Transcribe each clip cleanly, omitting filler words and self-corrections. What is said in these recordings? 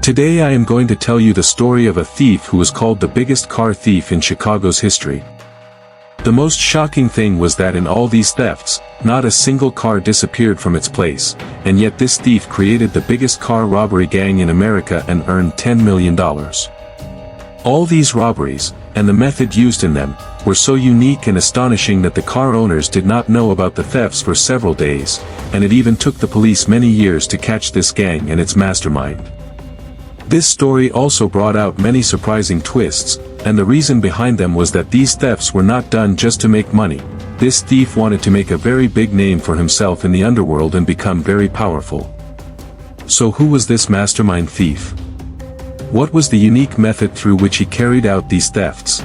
Today I am going to tell you the story of a thief who was called the biggest car thief in Chicago's history. The most shocking thing was that in all these thefts, not a single car disappeared from its place, and yet this thief created the biggest car robbery gang in America and earned $10 million. All these robberies, and the method used in them, were so unique and astonishing that the car owners did not know about the thefts for several days, and it even took the police many years to catch this gang and its mastermind. This story also brought out many surprising twists, and the reason behind them was that these thefts were not done just to make money. This thief wanted to make a very big name for himself in the underworld and become very powerful. So who was this mastermind thief? What was the unique method through which he carried out these thefts?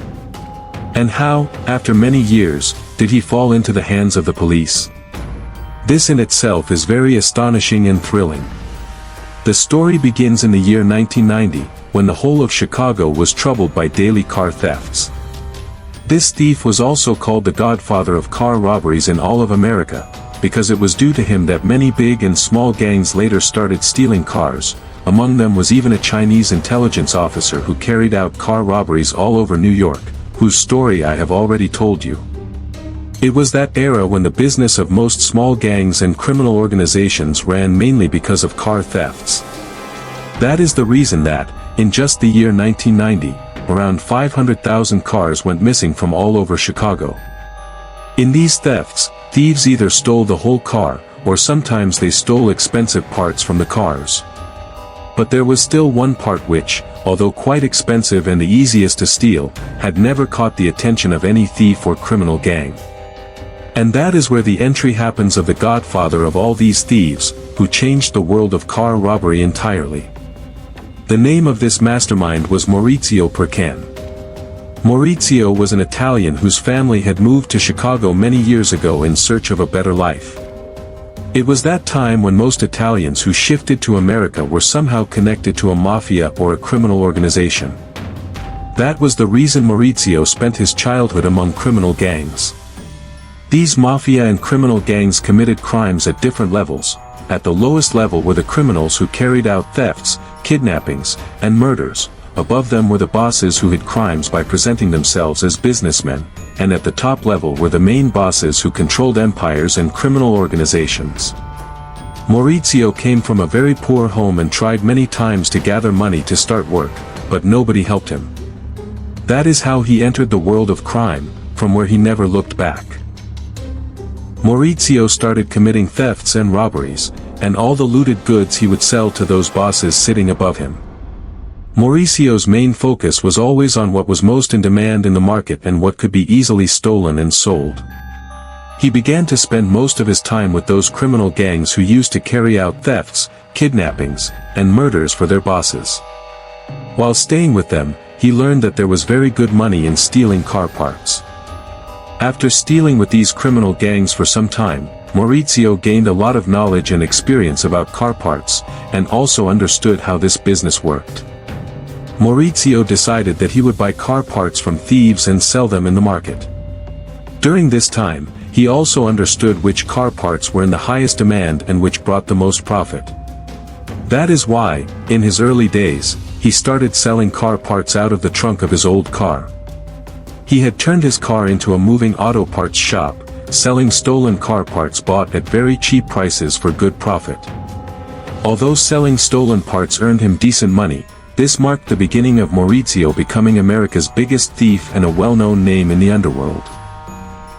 And how, after many years, did he fall into the hands of the police? This in itself is very astonishing and thrilling. The story begins in the year 1990, when the whole of Chicago was troubled by daily car thefts. This thief was also called the godfather of car robberies in all of America, because it was due to him that many big and small gangs later started stealing cars. Among them was even a Chinese intelligence officer who carried out car robberies all over New York, whose story I have already told you. It was that era when the business of most small gangs and criminal organizations ran mainly because of car thefts. That is the reason that, in just the year 1990, around 500,000 cars went missing from all over Chicago. In these thefts, thieves either stole the whole car, or sometimes they stole expensive parts from the cars. But there was still one part which, although quite expensive and the easiest to steal, had never caught the attention of any thief or criminal gang. And that is where the entry happens of the godfather of all these thieves, who changed the world of car robbery entirely. The name of this mastermind was Maurizio Percan. Maurizio was an Italian whose family had moved to Chicago many years ago in search of a better life. It was that time when most Italians who shifted to America were somehow connected to a mafia or a criminal organization. That was the reason Maurizio spent his childhood among criminal gangs. These mafia and criminal gangs committed crimes at different levels. At the lowest level were the criminals who carried out thefts, kidnappings, and murders. Above them were the bosses who hid crimes by presenting themselves as businessmen, and at the top level were the main bosses who controlled empires and criminal organizations. Maurizio came from a very poor home and tried many times to gather money to start work, but nobody helped him. That is how he entered the world of crime, from where he never looked back. Maurizio started committing thefts and robberies, and all the looted goods he would sell to those bosses sitting above him. Mauricio's main focus was always on what was most in demand in the market and what could be easily stolen and sold. He began to spend most of his time with those criminal gangs who used to carry out thefts, kidnappings, and murders for their bosses. While staying with them, he learned that there was very good money in stealing car parts. After stealing with these criminal gangs for some time, Maurizio gained a lot of knowledge and experience about car parts, and also understood how this business worked. Maurizio decided that he would buy car parts from thieves and sell them in the market. During this time, he also understood which car parts were in the highest demand and which brought the most profit. That is why, in his early days, he started selling car parts out of the trunk of his old car. He had turned his car into a moving auto parts shop, selling stolen car parts bought at very cheap prices for good profit. Although selling stolen parts earned him decent money, this marked the beginning of Maurizio becoming America's biggest thief and a well-known name in the underworld.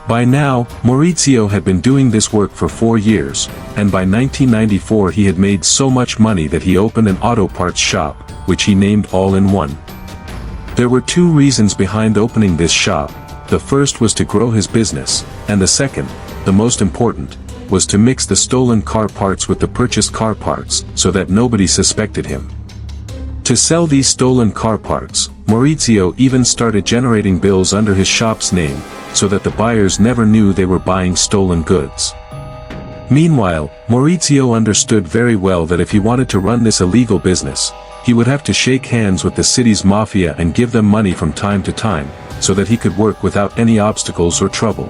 By now, Maurizio had been doing this work for 4 years, and by 1994 he had made so much money that he opened an auto parts shop, which he named All-in-One. There were 2 reasons behind opening this shop. The first was to grow his business, and the second, the most important, was to mix the stolen car parts with the purchased car parts, so that nobody suspected him. To sell these stolen car parts, Maurizio even started generating bills under his shop's name, so that the buyers never knew they were buying stolen goods. Meanwhile, Maurizio understood very well that if he wanted to run this illegal business, he would have to shake hands with the city's mafia and give them money from time to time, so that he could work without any obstacles or trouble.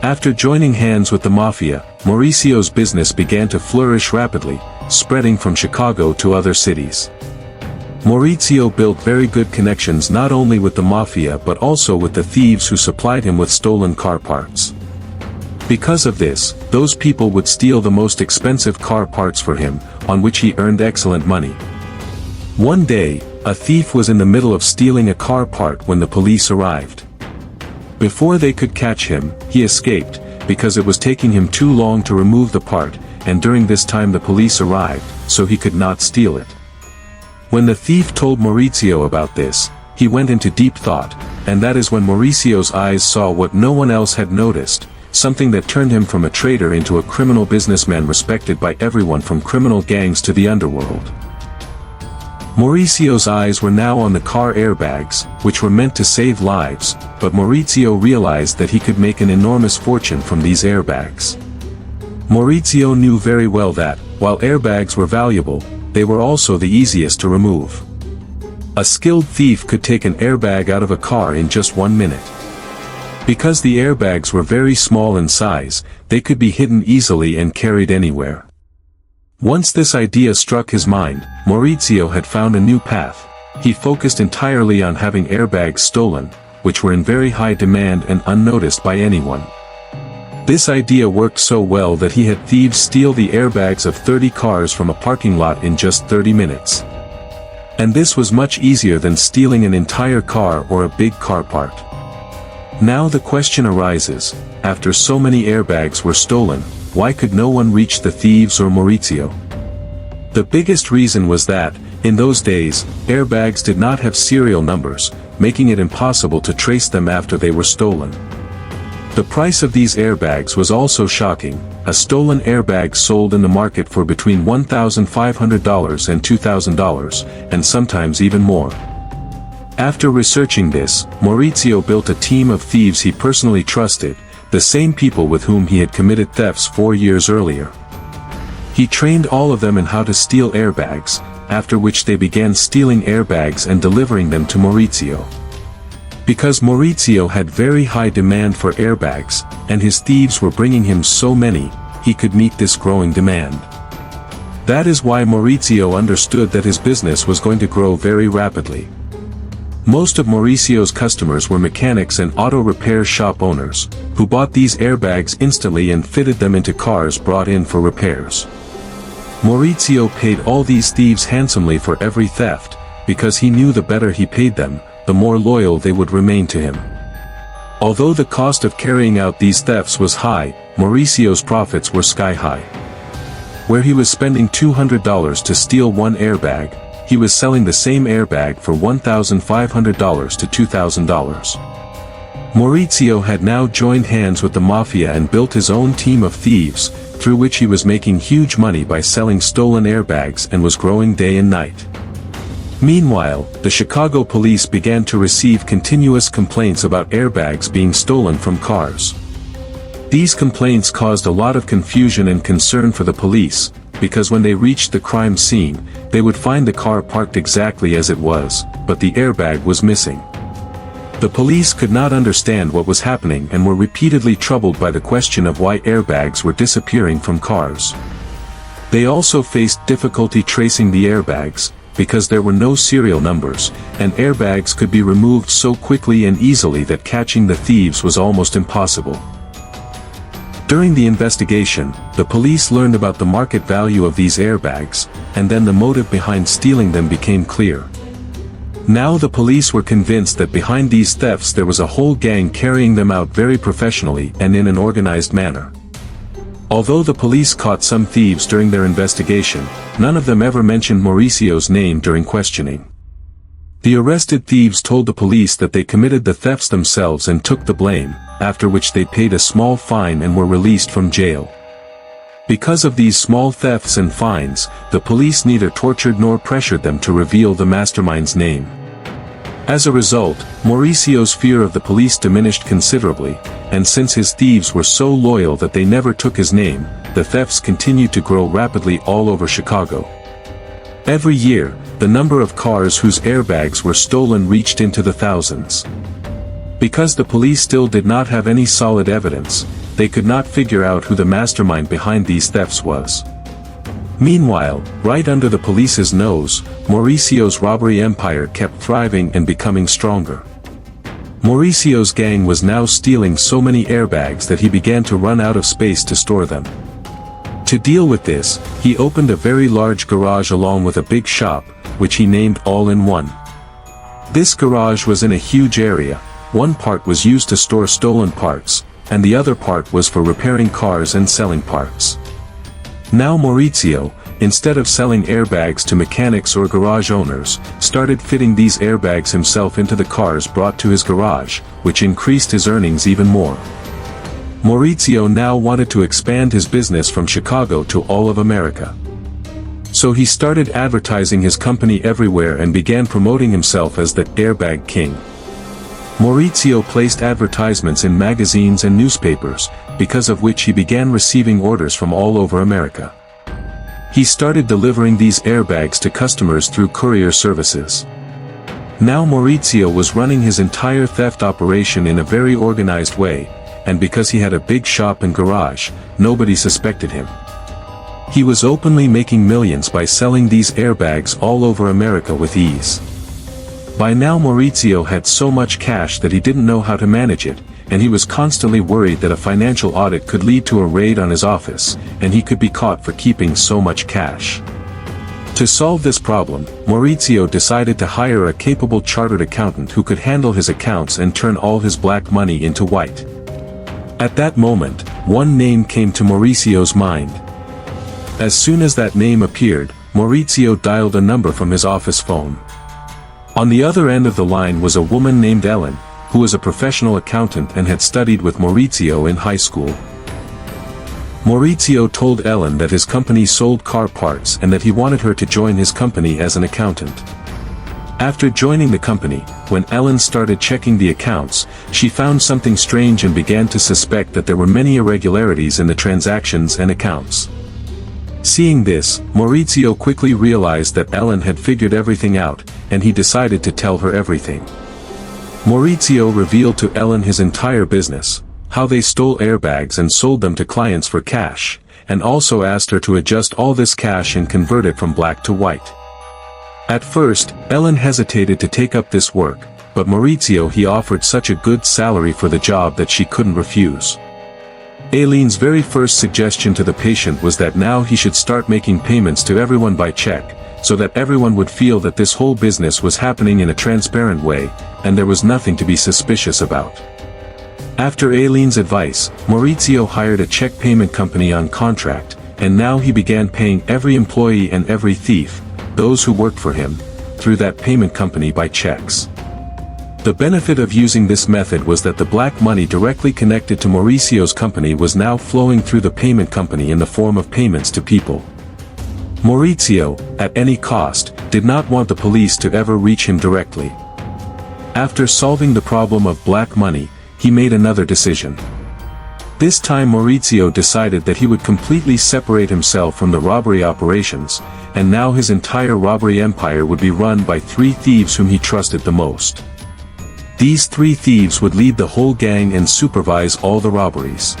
After joining hands with the mafia, Mauricio's business began to flourish rapidly, spreading from Chicago to other cities. Maurizio built very good connections not only with the mafia but also with the thieves who supplied him with stolen car parts. Because of this, those people would steal the most expensive car parts for him, on which he earned excellent money. One day, a thief was in the middle of stealing a car part when the police arrived. Before they could catch him, he escaped, because it was taking him too long to remove the part, and during this time the police arrived, so he could not steal it. When the thief told Maurizio about this, he went into deep thought, and that is when Mauricio's eyes saw what no one else had noticed, something that turned him from a traitor into a criminal businessman respected by everyone from criminal gangs to the underworld. Mauricio's eyes were now on the car airbags, which were meant to save lives, but Maurizio realized that he could make an enormous fortune from these airbags. Maurizio knew very well that, while airbags were valuable, they were also the easiest to remove. A skilled thief could take an airbag out of a car in just 1 minute. Because the airbags were very small in size, they could be hidden easily and carried anywhere. Once this idea struck his mind, Maurizio had found a new path. He focused entirely on having airbags stolen, which were in very high demand and unnoticed by anyone. This idea worked so well that he had thieves steal the airbags of 30 cars from a parking lot in just 30 minutes. And this was much easier than stealing an entire car or a big car part. Now the question arises, after so many airbags were stolen, why could no one reach the thieves or Maurizio? The biggest reason was that, in those days, airbags did not have serial numbers, making it impossible to trace them after they were stolen. The price of these airbags was also shocking. A stolen airbag sold in the market for between $1,500 and $2,000, and sometimes even more. After researching this, Maurizio built a team of thieves he personally trusted, the same people with whom he had committed thefts 4 years earlier. He trained all of them in how to steal airbags, after which they began stealing airbags and delivering them to Maurizio. Because Maurizio had very high demand for airbags, and his thieves were bringing him so many, he could meet this growing demand. That is why Maurizio understood that his business was going to grow very rapidly. Most of Mauricio's customers were mechanics and auto repair shop owners, who bought these airbags instantly and fitted them into cars brought in for repairs. Maurizio paid all these thieves handsomely for every theft, because he knew the better he paid them, the more loyal they would remain to him. Although the cost of carrying out these thefts was high, Mauricio's profits were sky high. Where he was spending $200 to steal one airbag, he was selling the same airbag for $1,500 to $2,000. Maurizio had now joined hands with the mafia and built his own team of thieves, through which he was making huge money by selling stolen airbags and was growing day and night. Meanwhile, the Chicago police began to receive continuous complaints about airbags being stolen from cars. These complaints caused a lot of confusion and concern for the police, because when they reached the crime scene, they would find the car parked exactly as it was, but the airbag was missing. The police could not understand what was happening and were repeatedly troubled by the question of why airbags were disappearing from cars. They also faced difficulty tracing the airbags, because there were no serial numbers, and airbags could be removed so quickly and easily that catching the thieves was almost impossible. During the investigation, the police learned about the market value of these airbags, and then the motive behind stealing them became clear. Now the police were convinced that behind these thefts there was a whole gang carrying them out very professionally and in an organized manner. Although the police caught some thieves during their investigation, none of them ever mentioned Mauricio's name during questioning. The arrested thieves told the police that they committed the thefts themselves and took the blame, after which they paid a small fine and were released from jail. Because of these small thefts and fines, the police neither tortured nor pressured them to reveal the mastermind's name. As a result, Mauricio's fear of the police diminished considerably, and since his thieves were so loyal that they never took his name, the thefts continued to grow rapidly all over Chicago. Every year, the number of cars whose airbags were stolen reached into the thousands. Because the police still did not have any solid evidence, they could not figure out who the mastermind behind these thefts was. Meanwhile, right under the police's nose, Mauricio's robbery empire kept thriving and becoming stronger. Mauricio's gang was now stealing so many airbags that he began to run out of space to store them. To deal with this, he opened a very large garage along with a big shop, which he named All-in-One. This garage was in a huge area. One part was used to store stolen parts, and the other part was for repairing cars and selling parts. Now Mauricio, instead of selling airbags to mechanics or garage owners, started fitting these airbags himself into the cars brought to his garage, which increased his earnings even more. Mauricio now wanted to expand his business from Chicago to all of America. So he started advertising his company everywhere and began promoting himself as the Airbag King. Mauricio placed advertisements in magazines and newspapers, because of which he began receiving orders from all over America. He started delivering these airbags to customers through courier services. Now Mauricio was running his entire theft operation in a very organized way, and because he had a big shop and garage, nobody suspected him. He was openly making millions by selling these airbags all over America with ease. By now Mauricio had so much cash that he didn't know how to manage it, and he was constantly worried that a financial audit could lead to a raid on his office, and he could be caught for keeping so much cash. To solve this problem, Mauricio decided to hire a capable chartered accountant who could handle his accounts and turn all his black money into white. At that moment, one name came to Mauricio's mind. As soon as that name appeared, Mauricio dialed a number from his office phone. On the other end of the line was a woman named Ellen, who was a professional accountant and had studied with Mauricio in high school. Mauricio told Ellen that his company sold car parts and that he wanted her to join his company as an accountant. After joining the company, when Ellen started checking the accounts, she found something strange and began to suspect that there were many irregularities in the transactions and accounts. Seeing this, Mauricio quickly realized that Ellen had figured everything out, and he decided to tell her everything. Mauricio revealed to Ellen his entire business, how they stole airbags and sold them to clients for cash, and also asked her to adjust all this cash and convert it from black to white. At first, Ellen hesitated to take up this work, but Mauricio he offered such a good salary for the job that she couldn't refuse. Aileen's very first suggestion to the patient was that now he should start making payments to everyone by check, so that everyone would feel that this whole business was happening in a transparent way, and there was nothing to be suspicious about. After Aileen's advice, Mauricio hired a check payment company on contract, and now he began paying every employee and every thief, those who worked for him, through that payment company by checks. The benefit of using this method was that the black money directly connected to Mauricio's company was now flowing through the payment company in the form of payments to people. Mauricio, at any cost, did not want the police to ever reach him directly. After solving the problem of black money, he made another decision. This time Mauricio decided that he would completely separate himself from the robbery operations, and now his entire robbery empire would be run by 3 thieves whom he trusted the most. These 3 thieves would lead the whole gang and supervise all the robberies.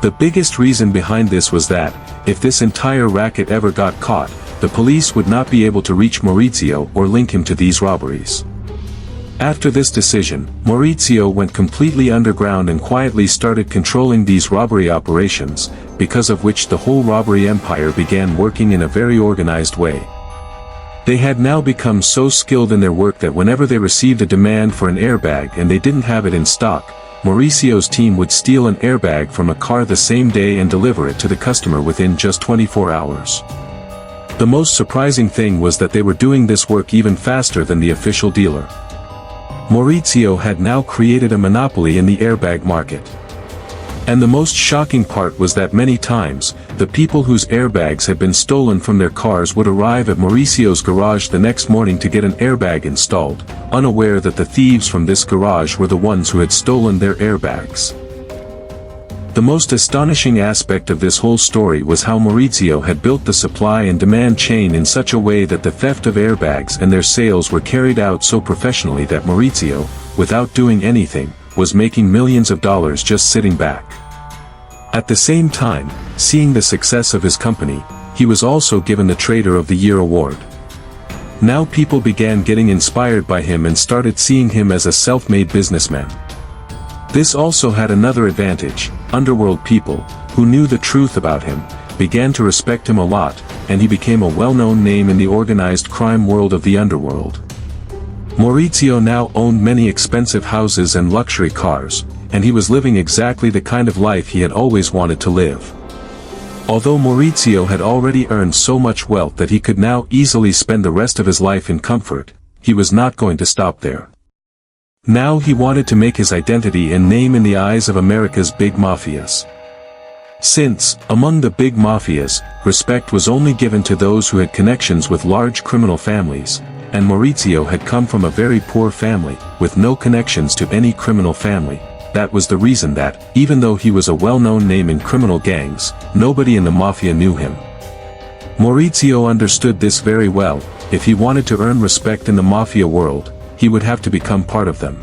The biggest reason behind this was that, if this entire racket ever got caught, the police would not be able to reach Mauricio or link him to these robberies. After this decision, Mauricio went completely underground and quietly started controlling these robbery operations, because of which the whole robbery empire began working in a very organized way. They had now become so skilled in their work that whenever they received a demand for an airbag and they didn't have it in stock, Mauricio's team would steal an airbag from a car the same day and deliver it to the customer within just 24 hours. The most surprising thing was that they were doing this work even faster than the official dealer. Mauricio had now created a monopoly in the airbag market. And the most shocking part was that many times, the people whose airbags had been stolen from their cars would arrive at Mauricio's garage the next morning to get an airbag installed, unaware that the thieves from this garage were the ones who had stolen their airbags. The most astonishing aspect of this whole story was how Mauricio had built the supply and demand chain in such a way that the theft of airbags and their sales were carried out so professionally that Mauricio, without doing anything, was making millions of dollars just sitting back. At the same time, seeing the success of his company, he was also given the Trader of the Year award. Now people began getting inspired by him and started seeing him as a self-made businessman. This also had another advantage: underworld people, who knew the truth about him, began to respect him a lot, and he became a well-known name in the organized crime world of the underworld. Maurizio now owned many expensive houses and luxury cars, and he was living exactly the kind of life he had always wanted to live. Although Maurizio had already earned so much wealth that he could now easily spend the rest of his life in comfort, he was not going to stop there. Now he wanted to make his identity and name in the eyes of America's big mafias. Since, among the big mafias, respect was only given to those who had connections with large criminal families, and Maurizio had come from a very poor family, with no connections to any criminal family, that was the reason that, even though he was a well-known name in criminal gangs, nobody in the mafia knew him. Maurizio understood this very well: if he wanted to earn respect in the mafia world, he would have to become part of them.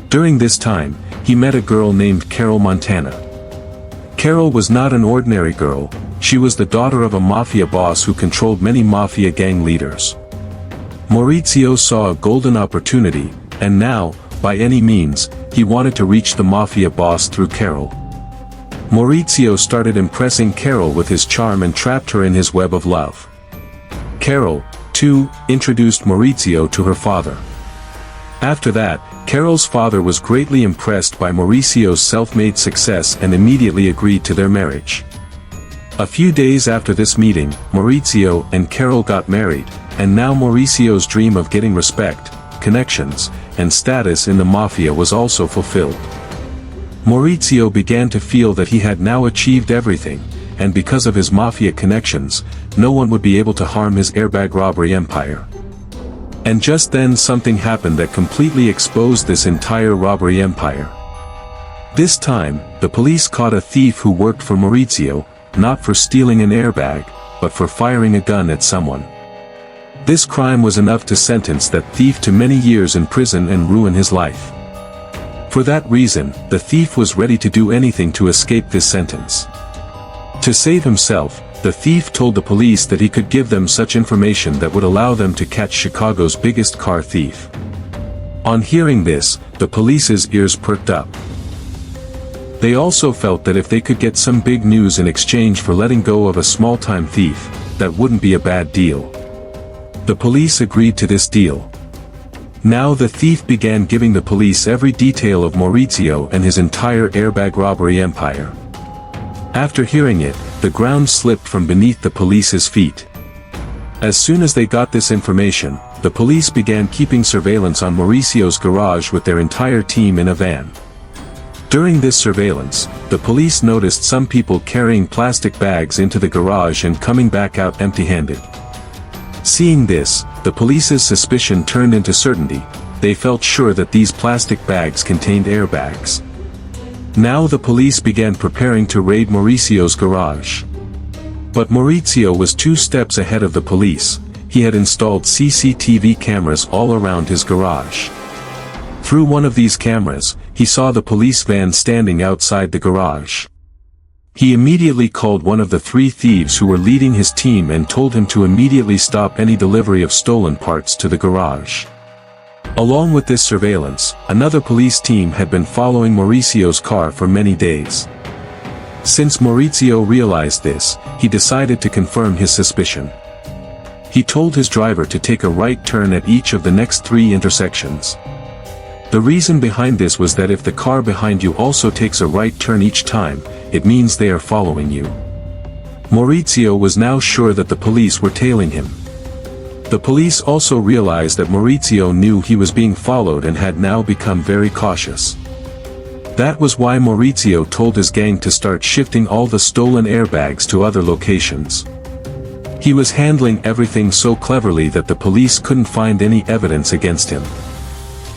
During this time, he met a girl named Carol Montana. Carol was not an ordinary girl, she was the daughter of a mafia boss who controlled many mafia gang leaders. Maurizio saw a golden opportunity, and now, by any means, he wanted to reach the mafia boss through Carol. Maurizio started impressing Carol with his charm and trapped her in his web of love. Carol, too, introduced Maurizio to her father. After that, Carol's father was greatly impressed by Mauricio's self-made success and immediately agreed to their marriage. A few days after this meeting, Maurizio and Carol got married, and now Mauricio's dream of getting respect, connections, and status in the mafia was also fulfilled. Maurizio began to feel that he had now achieved everything, and because of his mafia connections, no one would be able to harm his airbag robbery empire. And just then something happened that completely exposed this entire robbery empire. This time, the police caught a thief who worked for Maurizio, not for stealing an airbag, but for firing a gun at someone. This crime was enough to sentence that thief to many years in prison and ruin his life. For that reason, the thief was ready to do anything to escape this sentence. To save himself, the thief told the police that he could give them such information that would allow them to catch Chicago's biggest car thief. On hearing this, the police's ears perked up. They also felt that if they could get some big news in exchange for letting go of a small-time thief, that wouldn't be a bad deal. The police agreed to this deal. Now the thief began giving the police every detail of Maurizio and his entire airbag robbery empire. After hearing it, the ground slipped from beneath the police's feet. As soon as they got this information, the police began keeping surveillance on Mauricio's garage with their entire team in a van. During this surveillance, the police noticed some people carrying plastic bags into the garage and coming back out empty-handed. Seeing this, the police's suspicion turned into certainty. They felt sure that these plastic bags contained airbags. Now the police began preparing to raid Mauricio's garage. But Maurizio was 2 steps ahead of the police. He had installed CCTV cameras all around his garage. Through one of these cameras, he saw the police van standing outside the garage. He immediately called one of the 3 thieves who were leading his team and told him to immediately stop any delivery of stolen parts to the garage. Along with this surveillance, another police team had been following Mauricio's car for many days. Since Maurizio realized this, he decided to confirm his suspicion. He told his driver to take a right turn at each of the next 3 intersections. The reason behind this was that if the car behind you also takes a right turn each time, it means they are following you. Maurizio was now sure that the police were tailing him. The police also realized that Maurizio knew he was being followed and had now become very cautious. That was why Maurizio told his gang to start shifting all the stolen airbags to other locations. He was handling everything so cleverly that the police couldn't find any evidence against him.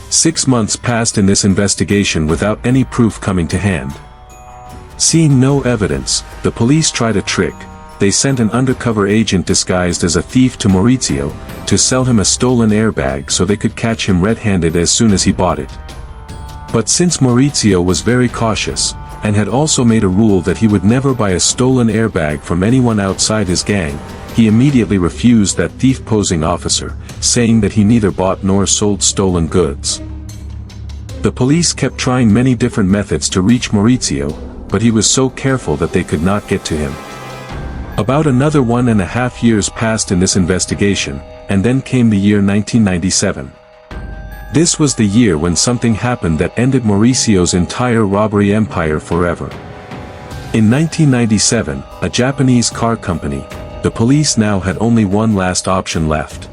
6 months passed in this investigation without any proof coming to hand. Seeing no evidence, the police tried a trick. They sent an undercover agent disguised as a thief to Maurizio, to sell him a stolen airbag so they could catch him red-handed as soon as he bought it. But since Maurizio was very cautious, and had also made a rule that he would never buy a stolen airbag from anyone outside his gang, he immediately refused that thief-posing officer, saying that he neither bought nor sold stolen goods. The police kept trying many different methods to reach Maurizio, but he was so careful that they could not get to him. About another 1.5 years passed in this investigation, and then came the year 1997. This was the year when something happened that ended Mauricio's entire robbery empire forever. In 1997, a Japanese car company, the police now had only one last option left.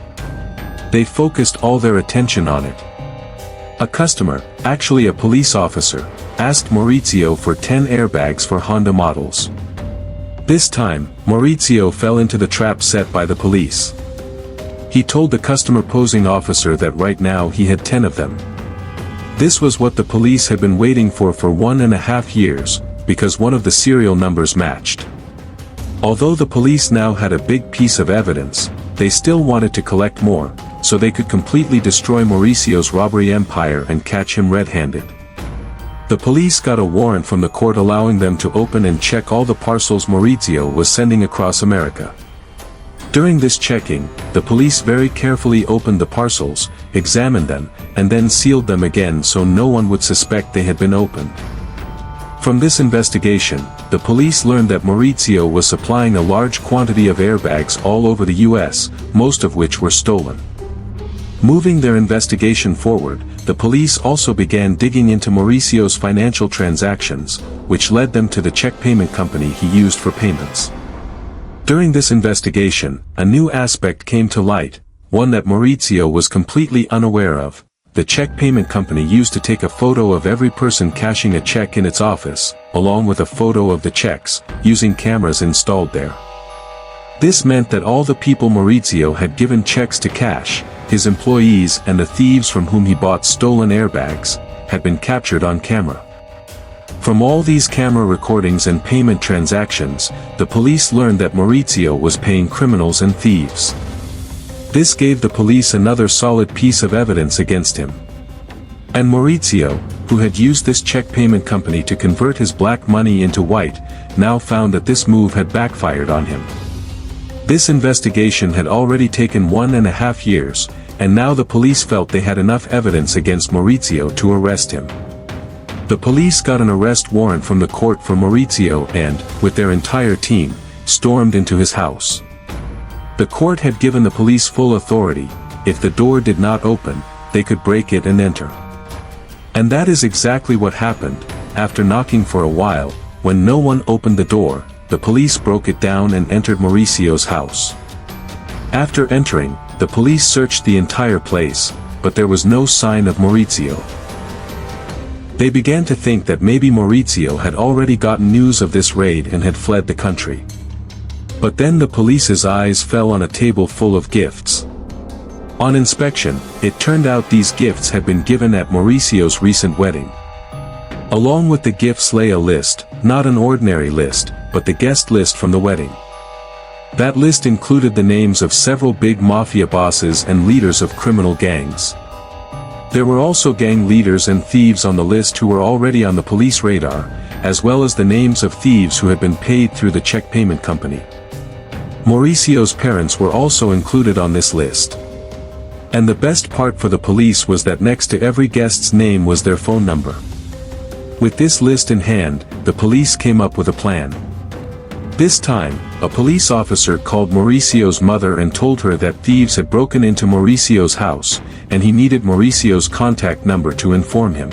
They focused all their attention on it. A customer, actually a police officer, asked Maurizio for 10 airbags for Honda models. This time, Maurizio fell into the trap set by the police. He told the customer-posing officer that right now he had 10 of them. This was what the police had been waiting for 1.5 years, because one of the serial numbers matched. Although the police now had a big piece of evidence, they still wanted to collect more, so they could completely destroy Mauricio's robbery empire and catch him red-handed. The police got a warrant from the court allowing them to open and check all the parcels Maurizio was sending across America. During this checking, the police very carefully opened the parcels, examined them, and then sealed them again so no one would suspect they had been opened. From this investigation, the police learned that Maurizio was supplying a large quantity of airbags all over the US, most of which were stolen. Moving their investigation forward, the police also began digging into Mauricio's financial transactions, which led them to the check payment company he used for payments. During this investigation, a new aspect came to light, one that Maurizio was completely unaware of. The check payment company used to take a photo of every person cashing a check in its office, along with a photo of the checks, using cameras installed there. This meant that all the people Maurizio had given checks to cash, his employees and the thieves from whom he bought stolen airbags, had been captured on camera. From all these camera recordings and payment transactions, the police learned that Maurizio was paying criminals and thieves. This gave the police another solid piece of evidence against him. And Maurizio, who had used this check payment company to convert his black money into white, now found that this move had backfired on him. This investigation had already taken 1.5 years, and now the police felt they had enough evidence against Maurizio to arrest him. The police got an arrest warrant from the court for Maurizio and, with their entire team, stormed into his house. The court had given the police full authority. If the door did not open, they could break it and enter. And that is exactly what happened. After knocking for a while, when no one opened the door, the police broke it down and entered Mauricio's house. After entering, the police searched the entire place, but there was no sign of Maurizio. They began to think that maybe Maurizio had already gotten news of this raid and had fled the country. But then the police's eyes fell on a table full of gifts. On inspection, it turned out these gifts had been given at Mauricio's recent wedding. Along with the gifts lay a list, not an ordinary list, but the guest list from the wedding. That list included the names of several big mafia bosses and leaders of criminal gangs. There were also gang leaders and thieves on the list who were already on the police radar, as well as the names of thieves who had been paid through the check payment company. Mauricio's parents were also included on this list. And the best part for the police was that next to every guest's name was their phone number. With this list in hand, the police came up with a plan. This time, a police officer called Mauricio's mother and told her that thieves had broken into Mauricio's house, and he needed Mauricio's contact number to inform him.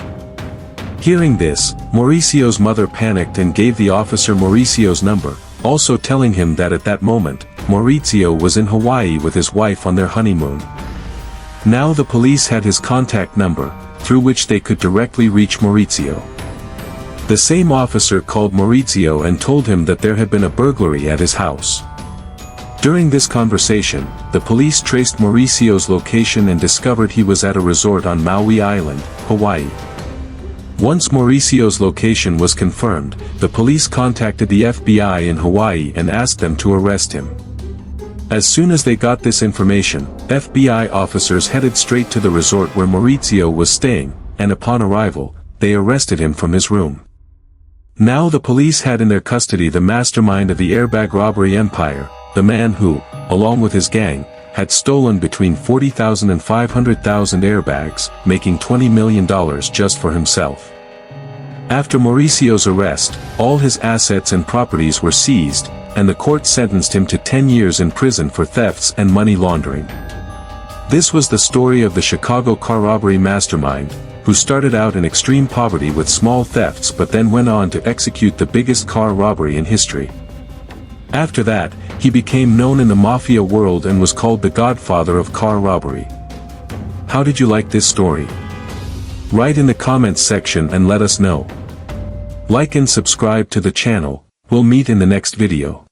Hearing this, Mauricio's mother panicked and gave the officer Mauricio's number, also telling him that at that moment, Mauricio was in Hawaii with his wife on their honeymoon. Now the police had his contact number, through which they could directly reach Mauricio. The same officer called Maurizio and told him that there had been a burglary at his house. During this conversation, the police traced Mauricio's location and discovered he was at a resort on Maui Island, Hawaii. Once Mauricio's location was confirmed, the police contacted the FBI in Hawaii and asked them to arrest him. As soon as they got this information, FBI officers headed straight to the resort where Maurizio was staying, and upon arrival, they arrested him from his room. Now the police had in their custody the mastermind of the airbag robbery empire, the man who, along with his gang, had stolen between 40,000 and 500,000 airbags, making $20 million just for himself. After Mauricio's arrest, all his assets and properties were seized, and the court sentenced him to 10 years in prison for thefts and money laundering. This was the story of the Chicago car robbery mastermind, who started out in extreme poverty with small thefts but then went on to execute the biggest car robbery in history. After that, he became known in the mafia world and was called the godfather of car robbery. How did you like this story? Write in the comments section and let us know. Like and subscribe to the channel. We'll meet in the next video.